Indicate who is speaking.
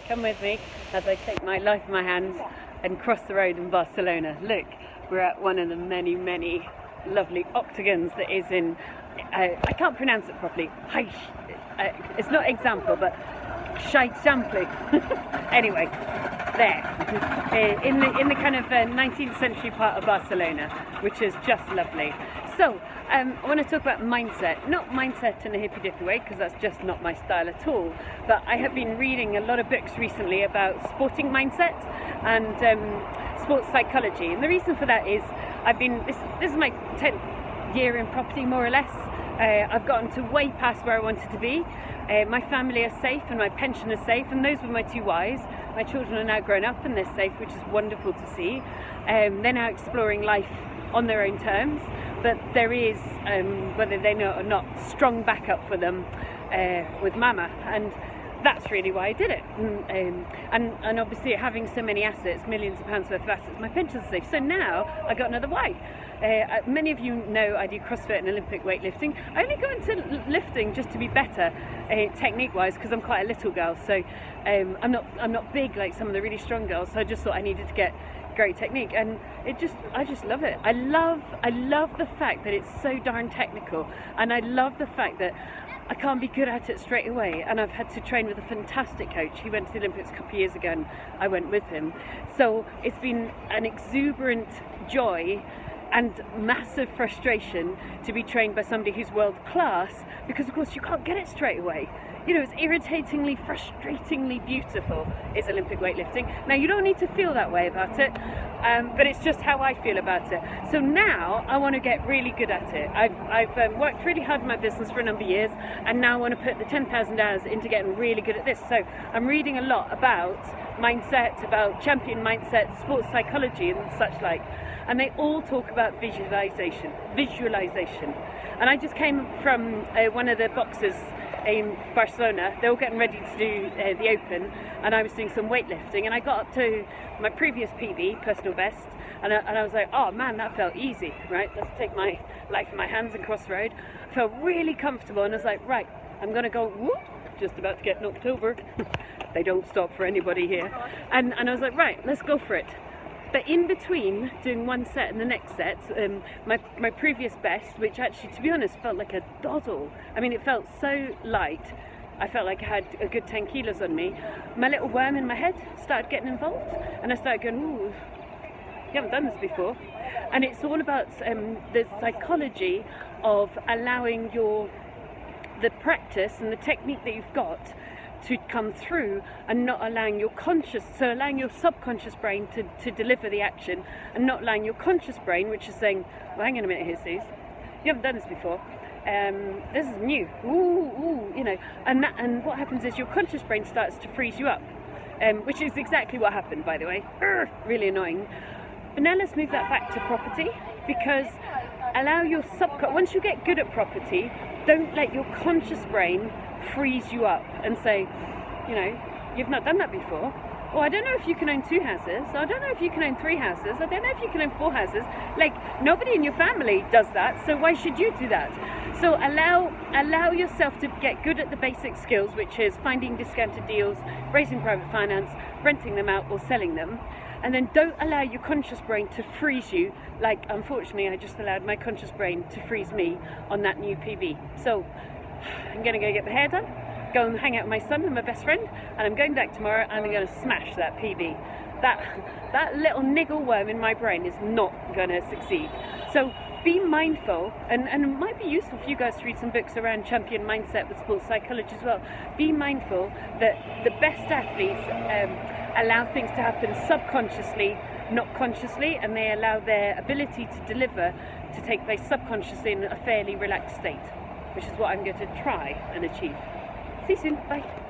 Speaker 1: Come with me as I take my life in my hands and cross the road in Barcelona. Look, we're at one of the many, many lovely octagons that is in, I can't pronounce it properly, it's not example, but Scheitzampli. Anyway, there, in the kind of 19th century part of Barcelona, which is just lovely. So, I want to talk about mindset, not mindset in a hippy-dippy way, because that's just not my style at all, but I have been reading a lot of books recently about sporting mindset and sports psychology, and the reason for that is this is my 10th year in property, more or less. I've gotten to way past where I wanted to be. My family are safe and my pension is safe, and those were my two whys. My children are now grown up and they're safe, which is wonderful to see. They're now exploring life on their own terms, but there is, whether they know it or not, strong backup for them with mama, and that's really why I did it. And obviously having so many assets, millions of pounds worth of assets, my pension's safe. So now I got another why. Many of you know I do CrossFit and Olympic weightlifting. I only go into lifting just to be better technique-wise, because I'm quite a little girl. So I'm not big like some of the really strong girls. So I just thought I needed to get great technique, and I just love it. I love the fact that it's so darn technical, and I love the fact that I can't be good at it straight away, and I've had to train with a fantastic coach. He went to the Olympics a couple of years ago and I went with him. So it's been an exuberant joy and massive frustration to be trained by somebody who's world class, because of course you can't get it straight away. You know, it's irritatingly, frustratingly beautiful is Olympic weightlifting. Now, you don't need to feel that way about it, but it's just how I feel about it. So now I want to get really good at it. I've worked really hard in my business for a number of years, and now I want to put the 10,000 hours into getting really good at this. So I'm reading a lot about mindset, about champion mindset, sports psychology and such like. And they all talk about visualization. And I just came from one of the boxes in Barcelona. They were getting ready to do the Open, and I was doing some weightlifting, and I got up to my previous PB, personal best, and I was like, oh man, that felt easy, right? Let's take my life in my hands and cross the road. I felt really comfortable, and I was like, right, I'm gonna go, whoop, just about to get knocked over. They don't stop for anybody here. And I was like, right, let's go for it. But in between doing one set and the next set, my previous best, which actually, to be honest, felt like a doddle. I mean, it felt so light. I felt like I had a good 10 kilos on me. My little worm in my head started getting involved, and I started going, ooh, you haven't done this before. And it's all about the psychology of allowing the practice and the technique that you've got to come through, and not allowing your allowing your subconscious brain to deliver the action, and not allowing your conscious brain, which is saying, well, hang on a minute here, Suze, you haven't done this before, this is new, ooh, you know, and what happens is your conscious brain starts to freeze you up, which is exactly what happened, by the way. Really annoying. But now let's move that back to property, because allow your once you get good at property, don't let your conscious brain freeze you up and say, you know, you've not done that before. Oh, I don't know if you can own 2 houses. I don't know if you can own 3 houses. I don't know if you can own 4 houses. Like, nobody in your family does that, so why should you do that? So allow yourself to get good at the basic skills, which is finding discounted deals, raising private finance, renting them out or selling them. And then don't allow your conscious brain to freeze you, like unfortunately I just allowed my conscious brain to freeze me on that new PB. So I'm going to go get my hair done, go and hang out with my son and my best friend, and I'm going back tomorrow and I'm going to smash that PB. That little niggle worm in my brain is not going to succeed. So be mindful, and it might be useful for you guys to read some books around champion mindset with sports psychology as well. Be mindful that the best athletes allow things to happen subconsciously, not consciously, and they allow their ability to deliver to take place subconsciously in a fairly relaxed state, which is what I'm going to try and achieve. See you soon. Bye.